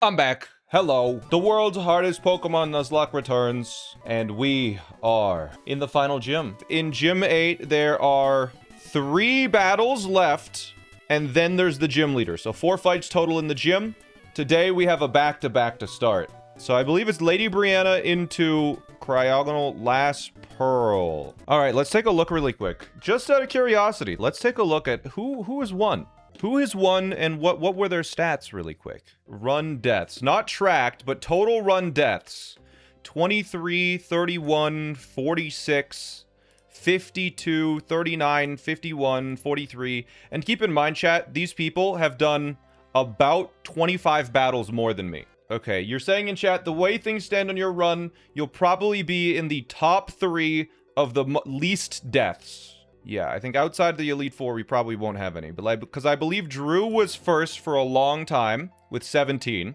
I'm back. Hello. The world's hardest Pokemon Nuzlocke returns, and we are in the final gym. In Gym 8, there are 3 battles left, and then there's the gym leader. So 4 fights total in the gym. Today, we have a back-to-back to start. So I believe it's Lady Brianna into Cryogonal Last Pearl. All right, let's take a look really quick. Just out of curiosity, let's take a look at who has won. Who has won and what were their stats really quick? Run deaths. Not tracked, but total run deaths. 23, 31, 46, 52, 39, 51, 43. And keep in mind, chat, these people have done about 25 battles more than me. Okay, you're saying in chat, the way things stand on your run, you'll probably be in the top 3 of the least deaths. Yeah, I think outside the Elite Four, we probably won't have any. But because I believe Drew was first for a long time with 17,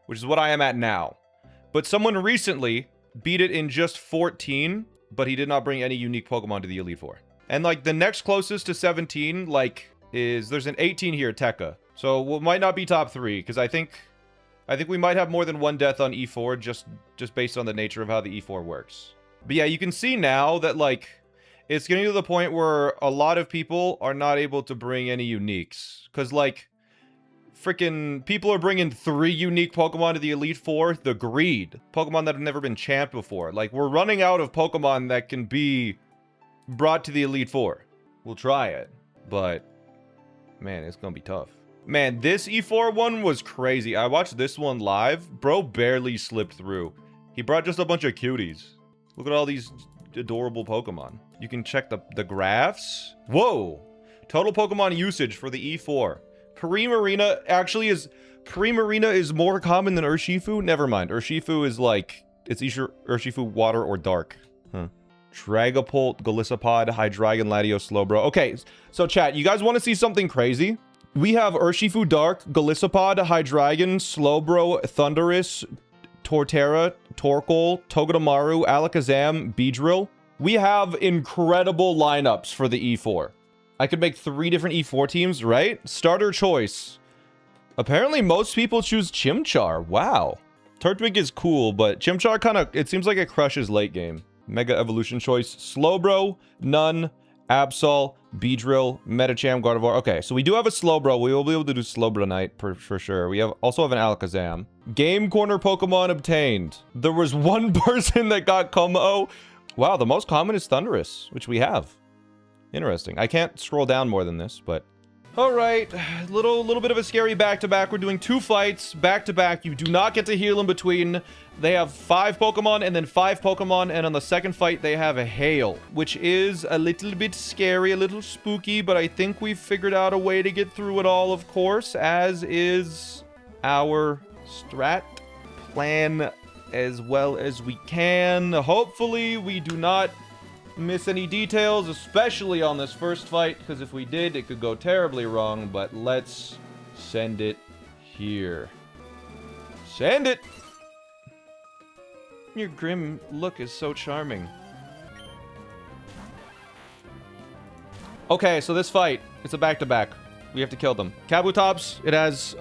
which is what I am at now. But someone recently beat it in just 14, but he did not bring any unique Pokemon to the Elite Four. And like the next closest to 17, like, there's an 18 here, Tekka. So we might not be top 3, because I think we might have more than one death on E4 just based on the nature of how the E4 works. But yeah, you can see now that like it's getting to the point where a lot of people are not able to bring any uniques. Because, like, freaking people are bringing 3 unique Pokemon to the Elite Four. The greed. Pokemon that have never been champed before. Like, we're running out of Pokemon that can be brought to the Elite Four. We'll try it. But, man, it's gonna be tough. Man, this E4 one was crazy. I watched this one live. Bro barely slipped through. He brought just a bunch of cuties. Look at all these adorable Pokemon. You can check the graphs. Whoa! Total Pokemon usage for the E4. Primarina actually is... Primarina is more common than Urshifu? Never mind. Urshifu is like... It's either Urshifu Water or Dark. Huh. Dragapult, Golisopod, Hydreigon, Latios, Slowbro. Okay, so chat, you guys want to see something crazy? We have Urshifu Dark, Golisopod, Hydreigon, Slowbro, Thundurus, Torterra, Torkoal, Togedemaru, Alakazam, Beedrill. We have incredible lineups for the E4. I could make 3 different E4 teams, right? Starter choice. Apparently, most people choose Chimchar. Wow. Turtwig is cool, but Chimchar kind of... It seems like it crushes late game. Mega Evolution choice. Slowbro, Nun, Absol, Beedrill, Medicham, Gardevoir. Okay, so we do have a Slowbro. We will be able to do Slowbro Knight for sure. We also have an Alakazam. Game Corner Pokemon obtained. There was one person that got Como. Wow, the most common is Thundurus, which we have. Interesting. I can't scroll down more than this, but... Alright, little bit of a scary back-to-back. We're doing 2 fights back-to-back. You do not get to heal in between. They have 5 Pokemon and then 5 Pokemon, and on the second fight, they have a Hail, which is a little bit scary, a little spooky, but I think we've figured out a way to get through it all, of course, as is our strat plan as well as we can. Hopefully, we do not miss any details, especially on this first fight, because if we did, it could go terribly wrong, but let's send it here. Send it! Your grim look is so charming. Okay, so this fight, it's a back-to-back. We have to kill them. Kabutops, it has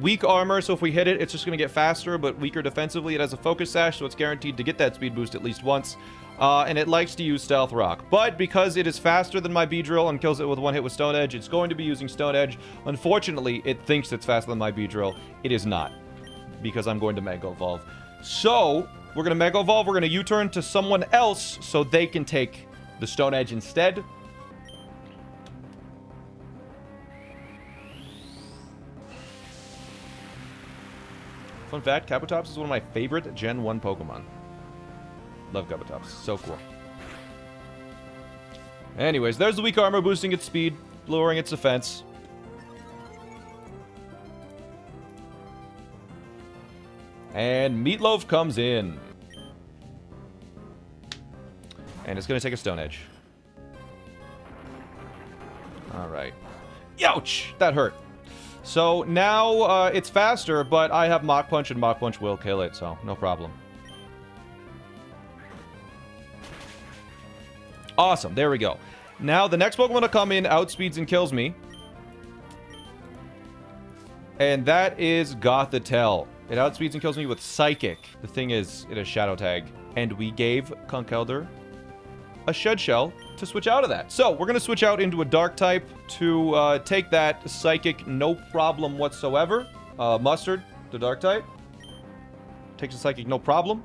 weak armor, so if we hit it, it's just going to get faster, but weaker defensively. It has a Focus Sash, so it's guaranteed to get that speed boost at least once. And it likes to use Stealth Rock. But because it is faster than my Beedrill and kills it with one hit with Stone Edge, it's going to be using Stone Edge. Unfortunately, it thinks it's faster than my Beedrill. It is not, because I'm going to Mega Evolve. So, we're going to Mega Evolve. We're going to U-turn to someone else so they can take the Stone Edge instead. Fun fact, Kabutops is one of my favorite Gen 1 Pokemon. Love Kabutops. So cool. Anyways, there's the weak armor, boosting its speed, lowering its defense. And Meatloaf comes in. And it's going to take a Stone Edge. Alright. Ouch! That hurt. So now it's faster, but I have Mach Punch, and Mach Punch will kill it, so no problem. Awesome, there we go. Now the next Pokemon to come in outspeeds and kills me. And that is Gothitelle. It outspeeds and kills me with Psychic. The thing is, it has Shadow Tag. And we gave Conkeldurr a Shed Shell to switch out of that. So, we're going to switch out into a Dark type to take that Psychic no problem whatsoever. Mustard, the Dark type. Takes a Psychic no problem.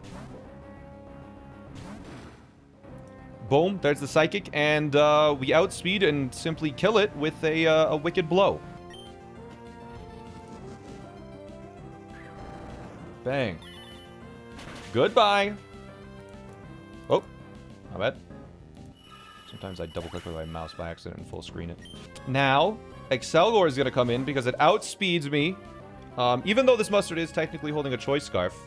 Boom, there's the Psychic. And we outspeed and simply kill it with a Wicked Blow. Bang. Goodbye. Oh, my bad. Sometimes I double-click with my mouse by accident and full screen it. Now, Excelgor is going to come in because it outspeeds me. Even though this Mustard is technically holding a Choice Scarf,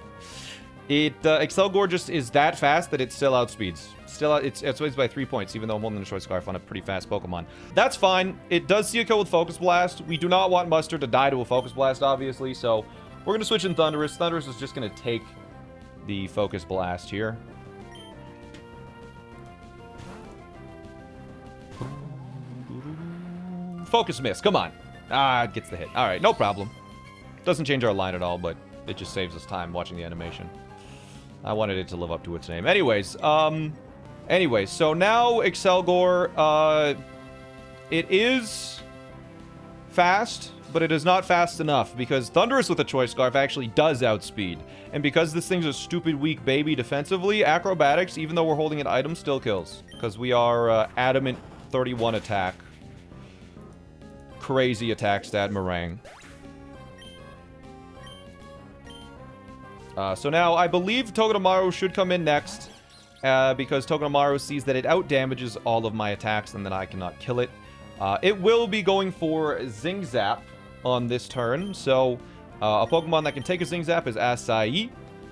Excelgor just is that fast that it still outspeeds. It outspeeds by 3 points, even though I'm holding a Choice Scarf on a pretty fast Pokemon. That's fine. It does see a kill with Focus Blast. We do not want Mustard to die to a Focus Blast, obviously, so we're going to switch in Thundurus. Thundurus is just going to take the Focus Blast here. Focus Miss, come on. Ah, it gets the hit. All right, no problem. Doesn't change our line at all, but it just saves us time watching the animation. I wanted it to live up to its name. Anyways, so now Excelgor, it is fast, but it is not fast enough because Thundurus with a Choice Scarf actually does outspeed. And because this thing's a stupid weak baby defensively, Acrobatics, even though we're holding an item, still kills. Because we are Adamant 31 attack. Crazy attack stat Meringue. So now, I believe Togedemaru should come in next. Because Togedemaru sees that it outdamages all of my attacks and then I cannot kill it. It will be going for Zing Zap on this turn. So, a Pokemon that can take a Zing Zap is Acai.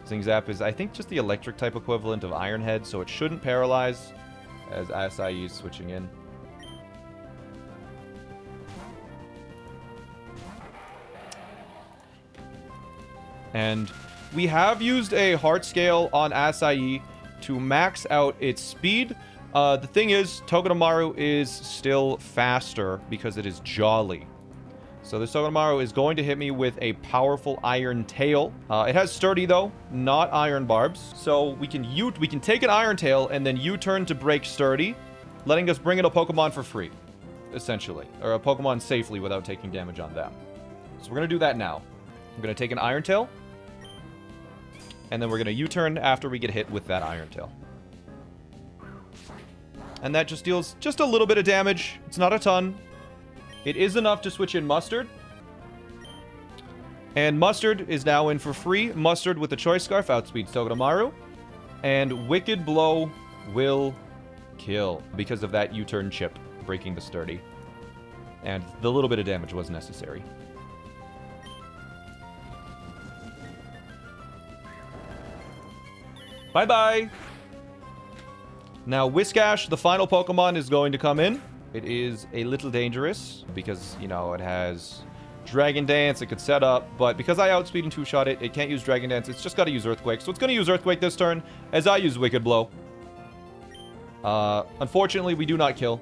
Zing Zap is, I think, just the electric type equivalent of Iron Head, so it shouldn't paralyze as Acai is switching in. And we have used a Heart Scale on Acai to max out its speed. The thing is, Togedemaru is still faster because it is Jolly. So this Togedemaru is going to hit me with a powerful Iron Tail. It has Sturdy though, not Iron Barbs. So we can take an Iron Tail and then U-turn to break Sturdy, letting us bring in a Pokemon for free, essentially. Or a Pokemon safely without taking damage on them. So we're going to do that now. I'm going to take an Iron Tail. And then we're going to U-turn after we get hit with that Iron Tail. And that just deals just a little bit of damage. It's not a ton. It is enough to switch in Mustard. And Mustard is now in for free. Mustard with the Choice Scarf outspeeds Togedemaru. And Wicked Blow will kill because of that U-turn chip breaking the Sturdy. And the little bit of damage was necessary. Bye-bye! Now, Whiscash, the final Pokemon, is going to come in. It is a little dangerous because, you know, it has Dragon Dance. It could set up, but because I outspeed and two-shot it, it can't use Dragon Dance. It's just got to use Earthquake. So it's going to use Earthquake this turn as I use Wicked Blow. Unfortunately, we do not kill.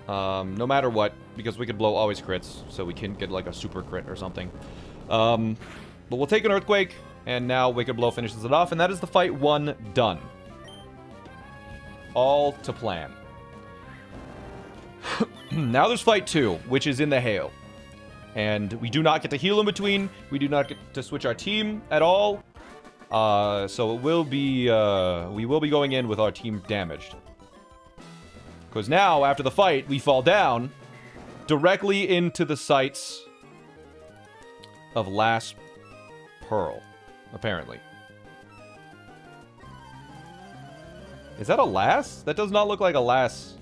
No matter what, because Wicked Blow always crits, so we can get like a super crit or something. But we'll take an Earthquake, and now Wicked Blow finishes it off, and that is the fight 1 done. All to plan. Now there's fight 2, which is in the Hail. And we do not get to heal in between. We do not get to switch our team at all. So it will be, we will be going in with our team damaged. Because now, after the fight, we fall down directly into the sights of Last Pearl, apparently. Is that a lass? That does not look like a lass.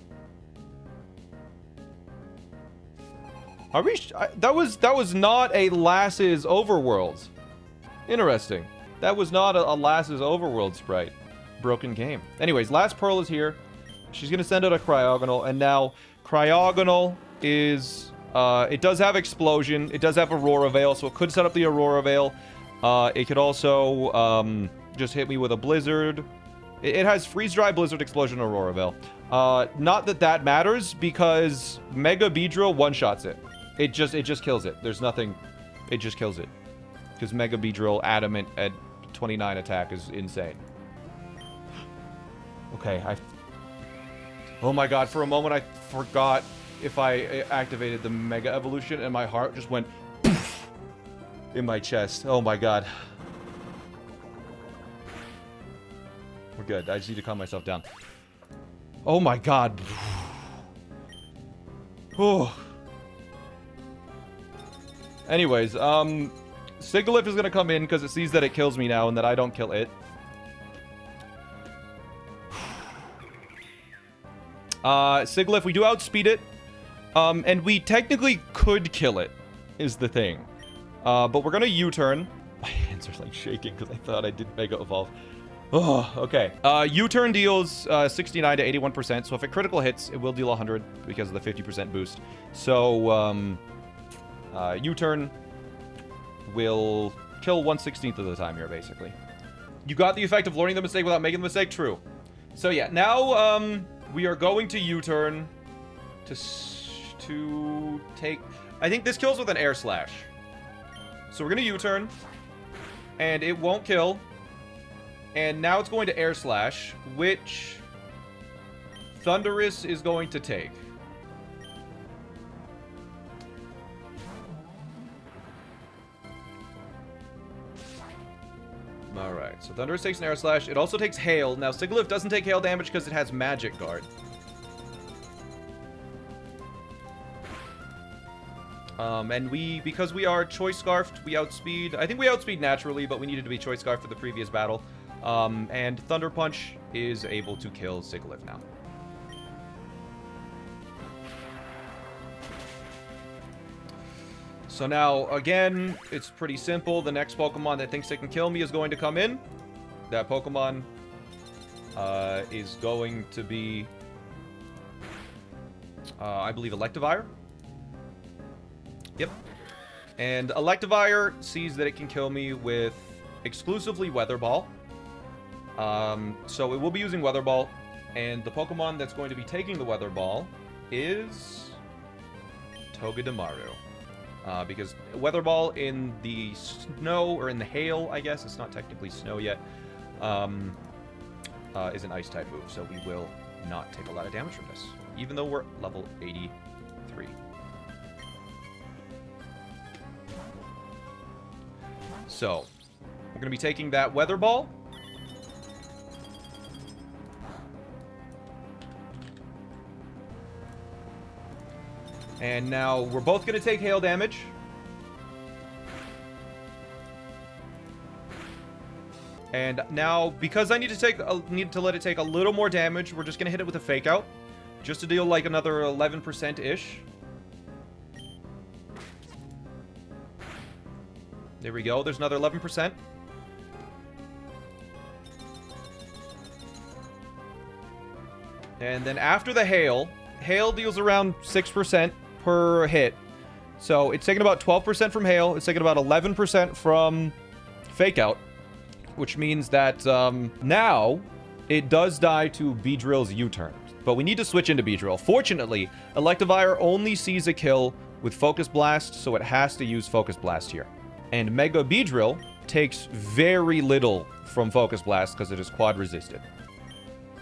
Are we... that was not a lass's overworld. Interesting. That was not a lass's overworld sprite. Broken game. Anyways, Last Pearl is here. She's going to send out a Cryogonal, and now Cryogonal is... it does have Explosion. It does have Aurora Veil, so it could set up the Aurora Veil. It could also just hit me with a Blizzard. It has Freeze Dry, Blizzard, Explosion, Aurora Veil. Not that that matters, because Mega Beedrill one-shots it. It just kills it. There's nothing. It just kills it. Because Mega Beedrill Adamant at 29 attack is insane. Okay, oh my god, for a moment I forgot if I activated the Mega Evolution and my heart just went poof in my chest. Oh my god. We're good. I just need to calm myself down. Oh my god. Oh. Anyways, Sigilyph is gonna come in because it sees that it kills me now and that I don't kill it. Sigilyph, we do outspeed it. And we technically could kill it, is the thing. But we're gonna U-turn. My hands are like shaking because I thought I did Mega Evolve. Oh, okay. U-turn deals 69 to 81%, so if it critical hits, it will deal 100 because of the 50% boost. So, U-turn will kill 1/16 of the time here, basically. You got the effect of learning the mistake without making the mistake? True. So yeah, now, we are going to U-turn to take... I think this kills with an Air Slash. So we're gonna U-turn, and it won't kill. And now it's going to Air Slash, which Thundurus is going to take. Alright, so Thundurus takes an Air Slash. It also takes Hail. Now, Sigilyph doesn't take Hail damage because it has Magic Guard. And because we are Choice Scarfed, we outspeed. I think we outspeed naturally, but we needed to be Choice Scarfed for the previous battle. And Thunder Punch is able to kill Sigilyph now. So now, again, it's pretty simple. The next Pokemon that thinks it can kill me is going to come in. That Pokemon is going to be, I believe, Electivire. Yep. And Electivire sees that it can kill me with exclusively Weather Ball. So it will be using Weather Ball. And the Pokemon that's going to be taking the Weather Ball is Togedemaru. Because Weather Ball in the snow, or in the hail, I guess, it's not technically snow yet, is an Ice-type move, so we will not take a lot of damage from this, even though we're level 83. So, we're going to be taking that Weather Ball. And now we're both going to take hail damage. And now, because I need to let it take a little more damage, we're just going to hit it with a Fake Out. Just to deal like another 11%-ish. There we go. There's another 11%. And then after the hail deals around 6% per hit. So it's taking about 12% from hail. It's taking about 11% from Fake Out. Which means that now it does die to Beedrill's U-turn. But we need to switch into Beedrill. Fortunately, Electivire only sees a kill with Focus Blast, so it has to use Focus Blast here. And Mega Beedrill takes very little from Focus Blast because it is quad resisted.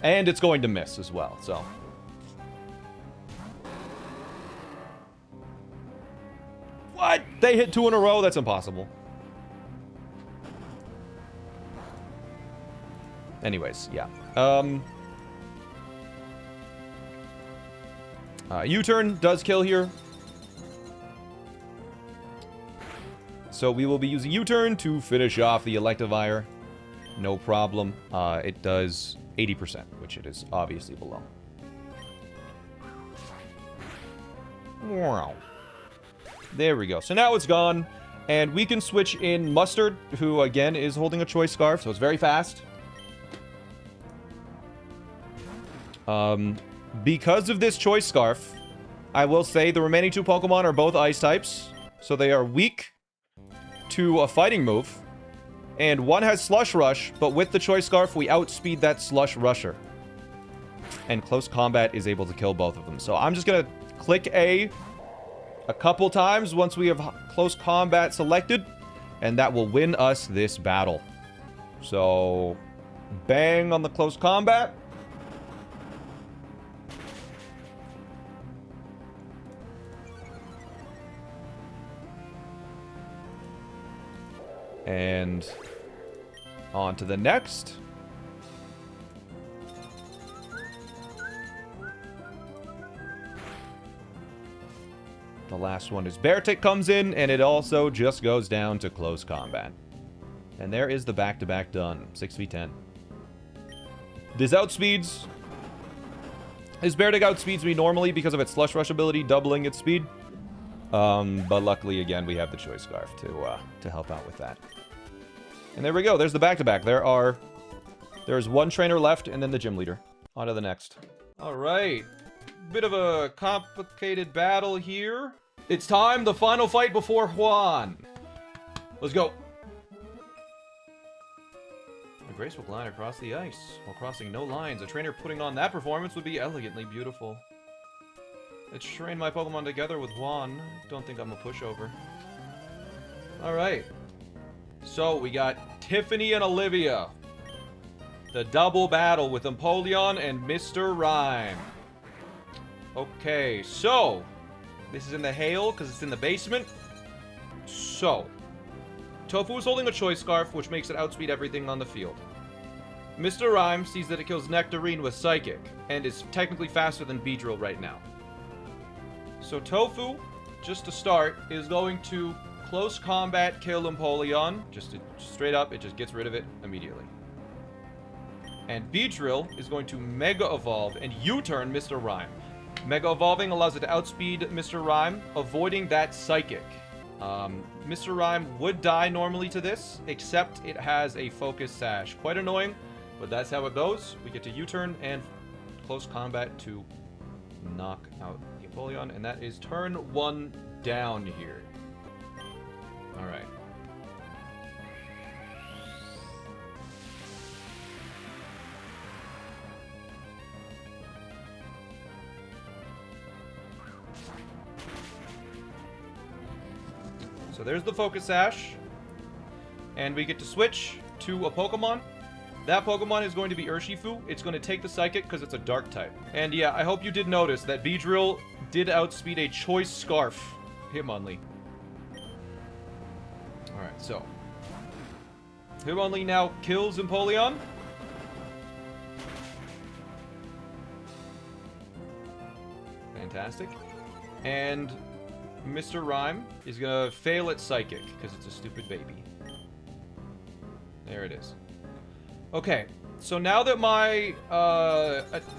And it's going to miss as well, so... What? They hit 2 in a row? That's impossible. Anyways, yeah. U-turn does kill here. So we will be using U-turn to finish off the Electivire. No problem. It does 80%, which it is obviously below. Wow. There we go. So now it's gone. And we can switch in Mustard, who, again, is holding a Choice Scarf. So it's very fast. Because of this Choice Scarf, I will say the remaining 2 Pokemon are both Ice types. So they are weak to a fighting move. And one has Slush Rush, but with the Choice Scarf, we outspeed that Slush Rusher. And Close Combat is able to kill both of them. So I'm just going to click A a couple times once we have close combat selected, and that will win us this battle. So, bang on the close combat. And on to the next. The last one is Bear Tick comes in, and it also just goes down to close combat. And there is the back-to-back done. 6v10. This outspeeds... This Bear Tick outspeeds me normally because of its Slush Rush ability, doubling its speed. But luckily, again, we have the Choice Scarf to help out with that. And there we go. There's the back-to-back. There's one trainer left, and then the gym leader. On to the next. All right. Bit of a complicated battle here. It's time, the final fight before Juan. Let's go. A graceful glide across the ice while crossing no lines. A trainer putting on that performance would be elegantly beautiful. Let's train my Pokemon together with Juan. Don't think I'm a pushover. Alright. So, we got Tiffany and Olivia. The double battle with Empoleon and Mr. Rhyme. Okay, so... This is in the hail, because it's in the basement. So... Tofu is holding a Choice Scarf, which makes it outspeed everything on the field. Mr. Rhyme sees that it kills Nectarine with Psychic, and is technically faster than Beedrill right now. So Tofu, just to start, is going to close combat kill Empoleon. Just straight up, it just gets rid of it immediately. And Beedrill is going to Mega Evolve and U-turn Mr. Rhyme. Mega Evolving allows it to outspeed Mr. Rhyme, avoiding that Psychic. Mr. Rhyme would die normally to this, except it has a Focus Sash. Quite annoying, but that's how it goes. We get to U-turn and close combat to knock out the Empoleon, and that is turn 1 down here. Alright. So there's the Focus Sash. And we get to switch to a Pokemon. That Pokemon is going to be Urshifu. It's going to take the Psychic because it's a Dark type. And yeah, I hope you did notice that Beedrill did outspeed a Choice Scarf Hitmonlee. Alright, so. Hitmonlee now kills Empoleon. Fantastic. And Mr. Rhyme is going to fail at Psychic because it's a stupid baby. There it is. Okay, so now that my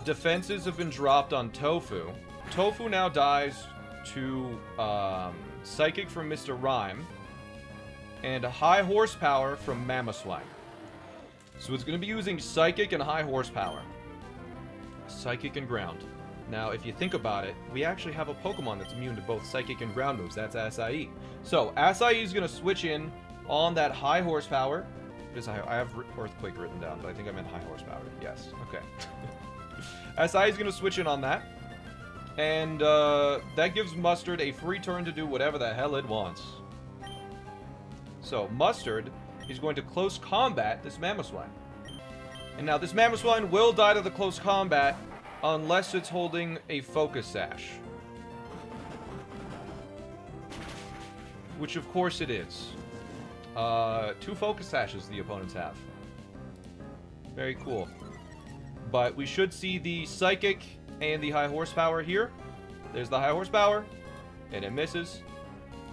defenses have been dropped on Tofu, Tofu now dies to Psychic from Mr. Rhyme and a High Horsepower from Mamoswine. So it's going to be using Psychic and High Horsepower. Psychic and Ground. Now, if you think about it, we actually have a Pokemon that's immune to both Psychic and Ground moves. That's Acai. So, Acai is going to switch in on that High Horsepower. I have Earthquake written down, but I think I meant High Horsepower. Yes. Okay. Acai is going to switch in on that. And that gives Mustard a free turn to do whatever the hell it wants. So, Mustard is going to close combat this Mamoswine. And now, this Mamoswine will die to the close combat unless it's holding a Focus Sash. Which, of course, it is. 2 Focus Sashes the opponents have. Very cool. But we should see the Psychic and the High Horsepower here. There's the High Horsepower, and it misses.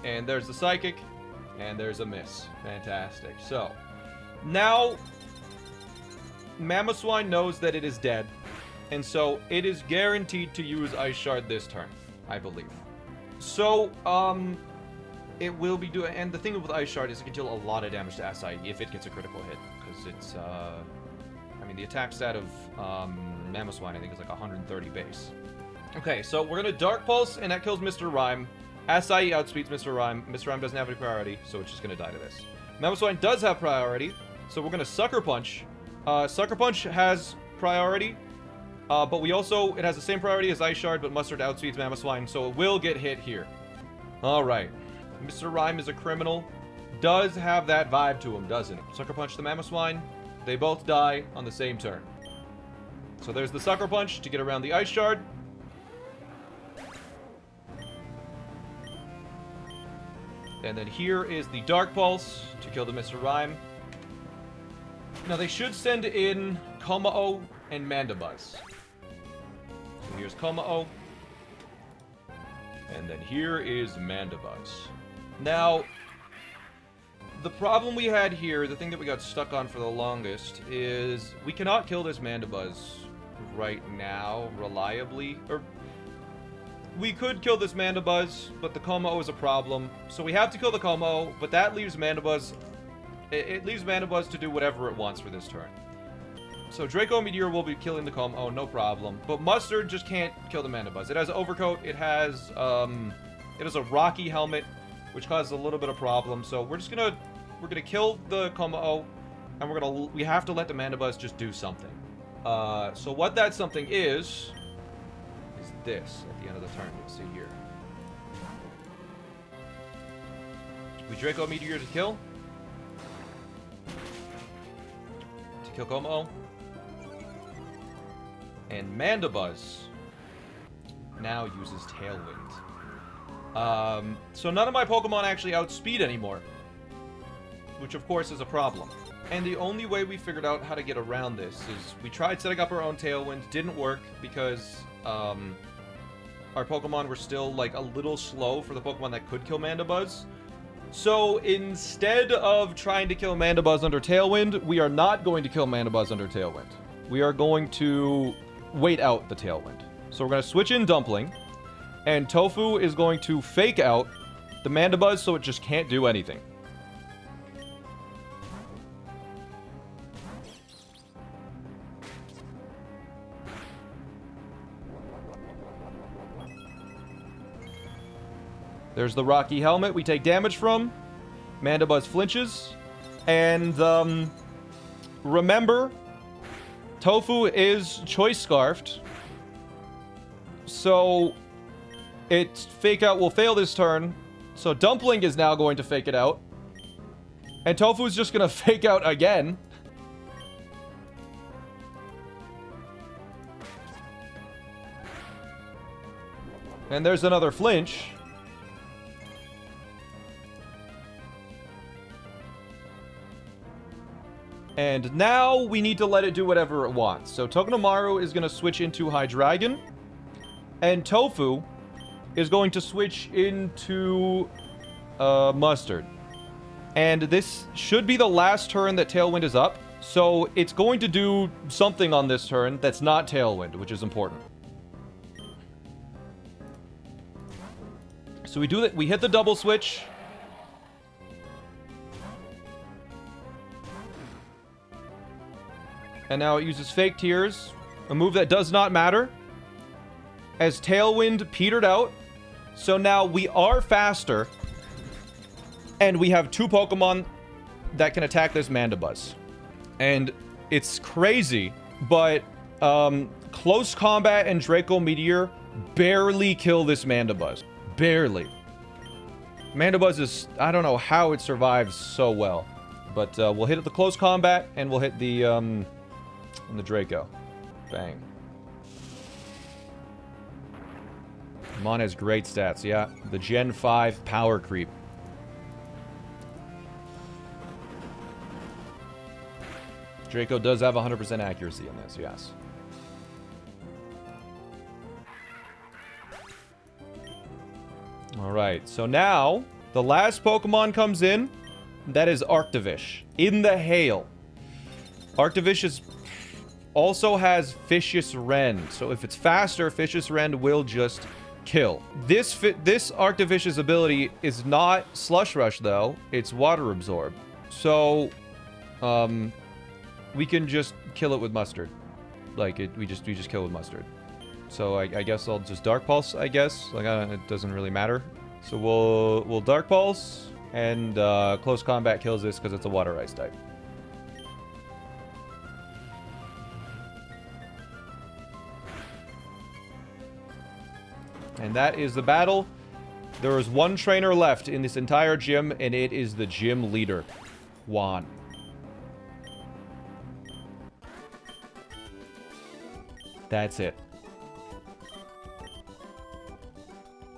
And there's the Psychic, and there's a miss. Fantastic. So, now, Mamoswine knows that it is dead. And so, it is guaranteed to use Ice Shard this turn, I believe. So, it will be doing... And the thing with Ice Shard is it can deal a lot of damage to Acai if it gets a critical hit. Because it's, I mean, the attack stat of Mamoswine, I think, is like 130 base. Okay, so we're going to Dark Pulse, and that kills Mr. Rhyme. Acai outspeeds Mr. Rhyme. Mr. Rhyme doesn't have any priority, so it's just going to die to this. Mamoswine does have priority, so we're going to Sucker Punch. Sucker Punch has priority. But we also, it has the same priority as Ice Shard, but Mustard outspeeds Mamoswine, so it will get hit here. All right. Mr. Rhyme is a criminal. Does have that vibe to him, doesn't it? Sucker Punch the Mamoswine. They both die on the same turn. So there's the Sucker Punch to get around the Ice Shard. And then here is the Dark Pulse to kill the Mr. Rhyme. Now they should send in Komao and Mandibuzz. So here's Komao. And then here is Mandibuzz. Now, the problem we had here, the thing that we got stuck on for the longest, is we cannot kill this Mandibuzz right now reliably. Or we could kill this Mandibuzz, but the Komao is a problem. So we have to kill the Komao, but that leaves Mandibuzz. It leaves Mandibuzz to do whatever it wants for this turn. So Draco Meteor will be killing the Komao, no problem. But Mustard just can't kill the Mandibuzz. It has Overcoat. It has a Rocky Helmet, which causes a little bit of problem. So we're gonna kill the Komao, and we have to let the Mandibuzz just do something. So what that something is this at the end of the turn. Let's see here. We Draco Meteor to kill. To kill Komao. And Mandibuzz now uses Tailwind. So none of my Pokemon actually outspeed anymore, which of course is a problem. And the only way we figured out how to get around this is we tried setting up our own Tailwind. Didn't work because our Pokemon were still like a little slow for the Pokemon that could kill Mandibuzz. So instead of trying to kill Mandibuzz under Tailwind, we are not going to kill Mandibuzz under Tailwind. We are going to wait out the Tailwind. So we're going to switch in Dumpling, and Tofu is going to fake out the Mandibuzz so it just can't do anything. There's the Rocky Helmet we take damage from. Mandibuzz flinches. And, remember, Tofu is Choice Scarfed. So, its Fake Out will fail this turn. So, Dumpling is now going to fake it out. And Tofu is just going to fake out again. And there's another flinch. And now we need to let it do whatever it wants. So Togedemaru is going to switch into Hydreigon. And Tofu is going to switch into Mustard. And this should be the last turn that Tailwind is up. So it's going to do something on this turn that's not Tailwind, which is important. So we do that. We hit the double switch. And now it uses Fake Tears, a move that does not matter, as Tailwind petered out. So now we are faster, and we have two Pokemon that can attack this Mandibuzz. And it's crazy, but Close Combat and Draco Meteor barely kill this Mandibuzz. Barely. Mandibuzz is... I don't know how it survives so well. But we'll hit it the Close Combat, and we'll hit the... and the Draco. Bang. Mon has great stats, yeah. The Gen 5 power creep. Draco does have 100% accuracy in this, yes. Alright, so now, the last Pokemon comes in. That is Arctovish. In the Hail. Arctovish is... also has Vicious Rend. So if it's faster, Vicious Rend will just kill. This Arctovish's ability is not Slush Rush, though. It's Water Absorb. So, we can just kill it with Mustard. Like, we just kill it with Mustard. So I guess I'll just Dark Pulse, I guess. Like, it doesn't really matter. So we'll Dark Pulse, and Close Combat kills this because it's a Water Ice type. And that is the battle. There is one trainer left in this entire gym, and it is the gym leader, Juan. That's it.